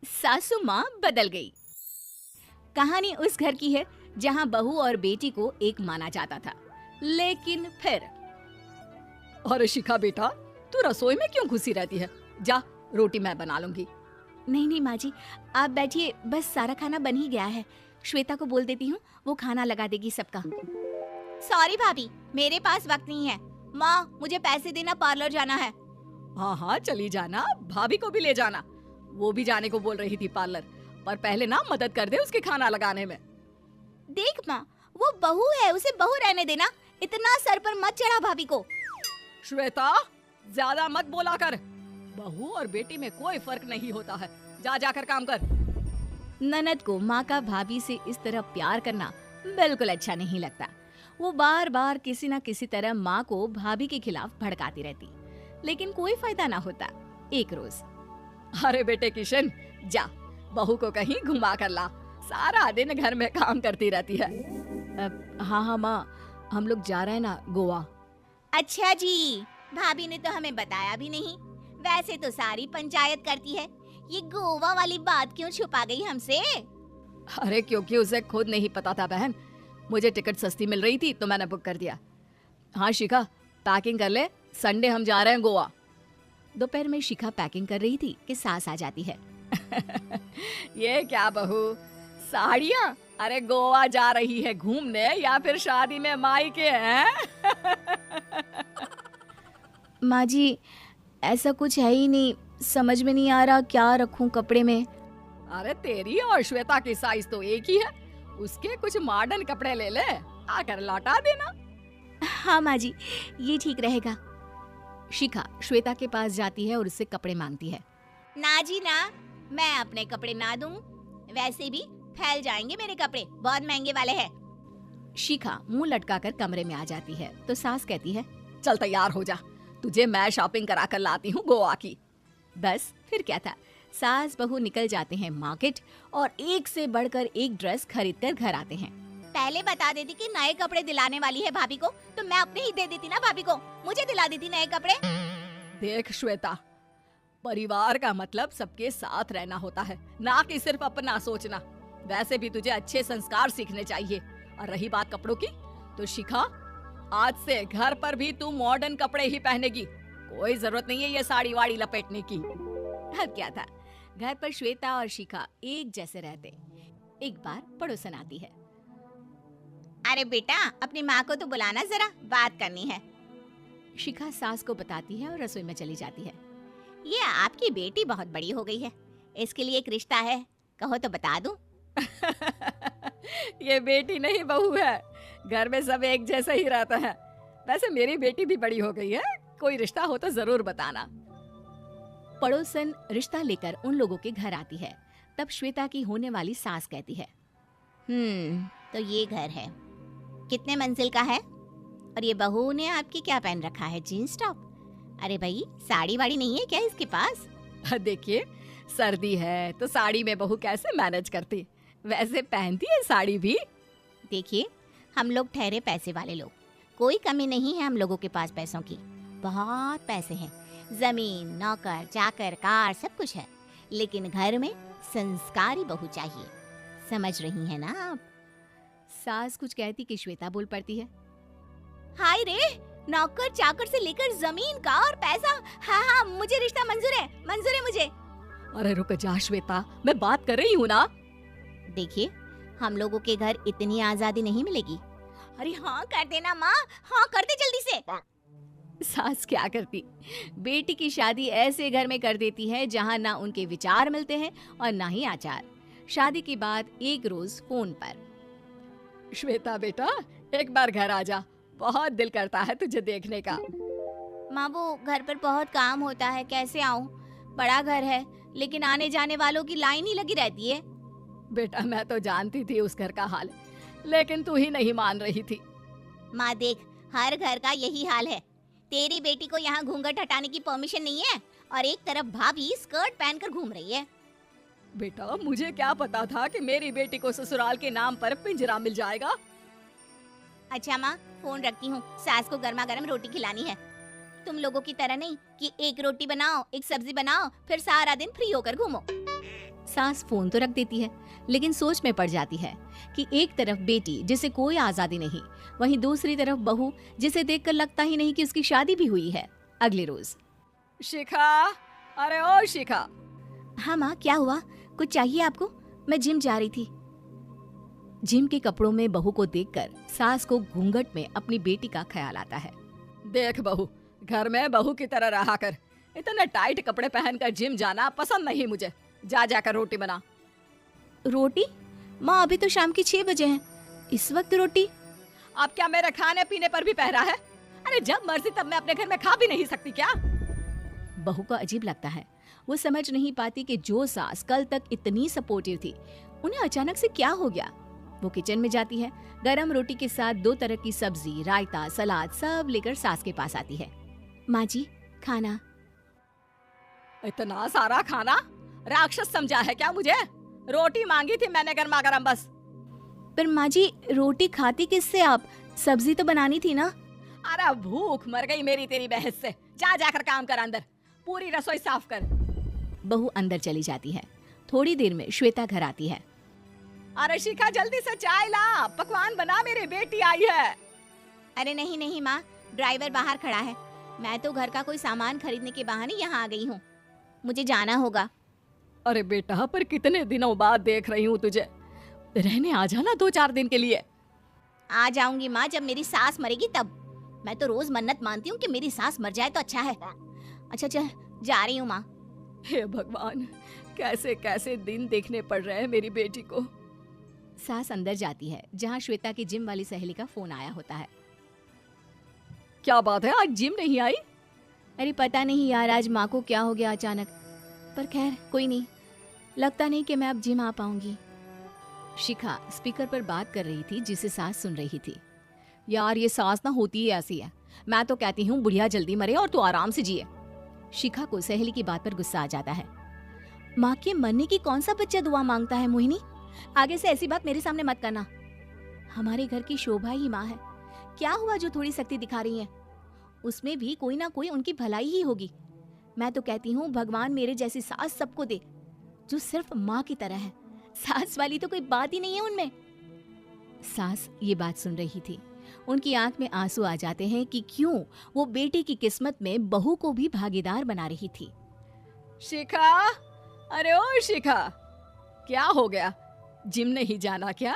सासू माँ बदल गई। कहानी उस घर की है जहाँ बहू और बेटी को एक माना जाता था, लेकिन फिर अरे शिखा बेटा, तू रसोई में क्यों घुसी रहती है? जा, रोटी मैं बना लूंगी। नहीं नहीं माँ जी, आप बैठिए, बस सारा खाना बन ही गया है। श्वेता को बोल देती हूँ, वो खाना लगा देगी सबका। सॉरी भाभी, मेरे पास वक्त नहीं है। माँ, मुझे पैसे देना, पार्लर जाना है। हाँ हाँ चली जाना, भाभी को भी ले जाना। वो भी जाने को बोल रही थी पार्लर, पर पहले ना मदद कर दे उसके खाना लगाने में। देख माँ, वो बहू है, उसे बहू रहने देना, इतना सर पर मत चढ़ा भाभी को। श्वेता, ज्यादा मत बोला कर। बहू और बेटी में कोई फर्क नहीं होता है। जा जाकर काम कर। ननद को माँ का भाभी से इस तरह प्यार करना बिल्कुल अच्छा नहीं लगता। वो बार बार किसी न किसी तरह माँ को भाभी के खिलाफ भड़काती रहती, लेकिन कोई फायदा ना होता। एक रोज, अरे बेटे किशन, जा बहू को कहीं घुमा कर ला। सारा दिन घर में काम करती रहती है। हाँ हाँ माँ, हम लोग जा रहे हैं ना गोवा। अच्छा जी, भाभी ने तो हमें बताया भी नहीं। वैसे तो सारी पंचायत करती है, ये गोवा वाली बात क्यों छुपा गई हमसे? अरे क्योंकि उसे खुद नहीं पता था बहन। मुझे टिकट सस्ती मिल रही थी तो मैंने बुक कर दिया। हाँ शिखा, पैकिंग कर ले, संडे हम जा रहे हैं गोवा। दोपहर में शिखा पैकिंग कर रही थी कि सास आ जाती है। ये क्या बहू, साड़ियाँ? अरे गोवा जा रही है घूमने या फिर शादी में मायके हैं? माँ जी, ऐसा कुछ है ही नहीं, समझ में नहीं आ रहा क्या रखूं कपड़े में। अरे तेरी और श्वेता की साइज तो एक ही है, उसके कुछ मॉडर्न कपड़े ले ले, आकर लौटा देना। हाँ माँ जी, ये ठीक रहेगा। शिखा श्वेता के पास जाती है और उससे कपड़े मांगती है। ना जी ना, मैं अपने कपड़े ना दूं, वैसे भी फैल जाएंगे मेरे कपड़े, बहुत महंगे वाले हैं। शिखा मुंह लटकाकर कमरे में आ जाती है तो सास कहती है, चल तैयार हो जा, तुझे मैं शॉपिंग करा कर लाती हूँ गोवा की। बस फिर क्या था, सास बहू निकल जाते हैं मार्केट और एक से बढ़कर एक ड्रेस खरीद कर घर आते हैं। पहले बता देती कि नए कपड़े दिलाने वाली है भाभी को, तो मैं अपने ही दे देती ना भाभी को, मुझे दिला देती नए कपड़े। देख श्वेता, परिवार का मतलब सबके साथ रहना होता है, ना कि सिर्फ अपना सोचना। वैसे भी तुझे अच्छे संस्कार सीखने चाहिए। और रही बात कपड़ों की, तो शिखा, आज से घर पर भी तू मॉडर्न कपड़े ही पहनेगी। कोई जरूरत नहीं है ये साड़ी वाड़ी लपेटने की। अब क्या था, घर पर श्वेता और शिखा एक जैसे रहते। एक बार पड़ोसन आती है। अरे बेटा, अपनी माँ को तो बुलाना, जरा बात करनी है। शिखा सास को बताती है और रसोई में चली जाती है। ये आपकी बेटी बहुत बड़ी हो गई है, इसके लिए एक रिश्ता है, कहो तो बता दूं। ये बेटी नहीं बहू है, घर में सब एक जैसा ही रहता है। वैसे मेरी बेटी भी बड़ी हो गई है, कोई रिश्ता हो तो जरूर बताना। पड़ोसन रिश्ता लेकर उन लोगों के घर आती है। तब श्वेता की होने वाली सास कहती है, तो ये घर है, कितने मंजिल का है? और ये बहू ने आपकी क्या पहन रखा है, जीन्स टॉप? अरे भाई, साड़ी वाड़ी नहीं है क्या इसके पास? देखिए, सर्दी है तो साड़ी में बहू कैसे मैनेज करती, वैसे पहनती है साड़ी भी। देखिए, हम लोग ठहरे पैसे वाले लोग, कोई कमी नहीं है हम लोगों के पास पैसों की, बहुत पैसे हैं, जमीन, नौकर चाकर, कार, सब कुछ है, लेकिन घर में संस्कारी बहू चाहिए, समझ रही है ना आप? सास कुछ कहती कि श्वेता बोल पड़ती है, हाय रे, नौकर चाकर से लेकर जमीन, कार, पैसा, हाँ हाँ मुझे रिश्ता मंजूर है मुझे। अरे रुक जा श्वेता, मैं बात कर रही हूँ ना। देखिए, हम लोगों के घर इतनी आजादी नहीं मिलेगी। अरे हाँ कर देना माँ, हाँ कर दे जल्दी से। सास क्या करती, बेटी की शादी ऐसे घर में कर देती है जहाँ ना उनके विचार मिलते हैं और ना ही आचार। शादी के बाद एक रोज फोन पर, श्वेता बेटा, एक बार घर आ जा, बहुत दिल करता है तुझे देखने का। माँ, वो घर पर बहुत काम होता है, कैसे आऊँ? बड़ा घर है, लेकिन आने जाने वालों की लाइन ही लगी रहती है। बेटा, मैं तो जानती थी उस घर का हाल, लेकिन तू ही नहीं मान रही थी। माँ देख, हर घर का यही हाल है। तेरी बेटी को यहाँ घूंघट हटाने की परमिशन नहीं है और एक तरफ भाभी स्कर्ट पहनकर घूम रही है। बेटा, मुझे क्या पता था कि मेरी बेटी को ससुराल के नाम पर पिंजरा मिल जाएगा। अच्छा माँ, फोन रखती हूँ, सास को गर्मा गर्म रोटी खिलानी है। तुम लोगों की तरह नहीं कि एक रोटी बनाओ, एक सब्जी बनाओ, फिर सारा दिन फ्री होकर घूमो। सास फोन तो रख देती है, लेकिन सोच में पड़ जाती है कि एक तरफ बेटी जिसे कोई आजादी नहीं, वहीं दूसरी तरफ बहू जिसे देखकर लगता ही नहीं कि उसकी शादी भी हुई है। अगले रोज। शिखा, अरे ओ शिखा। हाँ माँ, क्या हुआ? कुछ चाहिए आपको? मैं जिम जा रही थी। जिम के कपड़ों में बहू को देखकर सास को घूंघट में अपनी बेटी का ख्याल आता है। देख बहू, घर में बहू की तरह रहा कर। इतने टाइट कपड़े पहनकर जिम जाना पसंद नहीं मुझे। जा जाकर रोटी बना। रोटी? माँ, अभी तो शाम के 6 बजे हैं, इस वक्त रोटी? अब क्या मेरे खाने पीने पर भी पहरा है? अरे जब मर्जी तब मैं अपने घर में खा भी नहीं सकती क्या? बहू को अजीब लगता है। वो समझ नहीं पाती कि जो सास कल तक इतनी सपोर्टिव थी, उन्हें अचानक से क्या हो गया। वो किचन में जाती है, गरम रोटी के साथ 2 तरह की सब्जी, रायता, सलाद सब लेकर सास के पास आती है। माँ जी, खाना। इतना सारा खाना? राक्षस समझा है क्या मुझे? रोटी मांगी थी मैंने गर्मा गर्म बस। पर माँ जी, रोटी खाती किससे आप? सब्जी तो बनानी थी ना। अरे भूख मर गई मेरी तेरी बहस से। जा जाकर काम कर, अंदर पूरी रसोई साफ कर। बहू अंदर चली जाती है। थोड़ी देर में श्वेता घर आती है। अरे शिखा, जल्दी से चाय ला, पकवान बना, मेरी बेटी आई है। अरे नहीं नहीं माँ, ड्राइवर बाहर खड़ा है। मैं तो घर का कोई सामान खरीदने के बहाने यहाँ आ गई हूँ, मुझे जाना होगा। अरे बेटा, पर कितने दिनों बाद देख रही हूँ तुझे। रहने आ जाना 2-4 दिन के लिए। आ जाऊंगी माँ, जब मेरी सास मरेगी तब। मैं तो रोज मन्नत मानती हूँ कि मेरी सास मर जाए तो अच्छा है। अच्छा चल, जा रही हूँ माँ। हे भगवान, कैसे कैसे दिन देखने पड़ रहे हैं मेरी बेटी को। सास अंदर जाती है, जहाँ श्वेता की जिम वाली सहेली का फोन आया होता है। क्या बात है, आज जिम नहीं आई? अरे पता नहीं यार, आज माँ को क्या हो गया अचानक। पर खैर कोई नहीं, लगता नहीं कि मैं अब जिम आ पाऊंगी। शिखा स्पीकर पर बात कर रही थी, जिसे सास सुन रही थी। यार ये सास ना होती ही ऐसी है। मैं तो कहती हूँ बुढ़िया जल्दी मरे और तू आराम से जिए। शिखा को सहेली की बात पर गुस्सा आ जाता है। माँ के मरने की कौन सा बच्चा दुआ मांगता है मोहिनी? आगे से ऐसी बात मेरे सामने मत करना। हमारे घर की शोभा ही माँ है। क्या हुआ जो थोड़ी सख्ती दिखा रही है? उसमें भी कोई ना कोई उनकी भलाई ही होगी। मैं तो कहती हूँ भगवान मेरे जैसी सास सबको दे, जो सिर्फ माँ की तरह है। सास वाली तो कोई बात ही नहीं है उनमें। सास ये बात सुन रही थी। उनकी आंख में आंसू आ जाते हैं कि क्यों वो बेटी की किस्मत में बहू को भी भागीदार बना रही थी। शिखा, अरे ओ शिखा, क्या हो गया? जिम नहीं जाना क्या?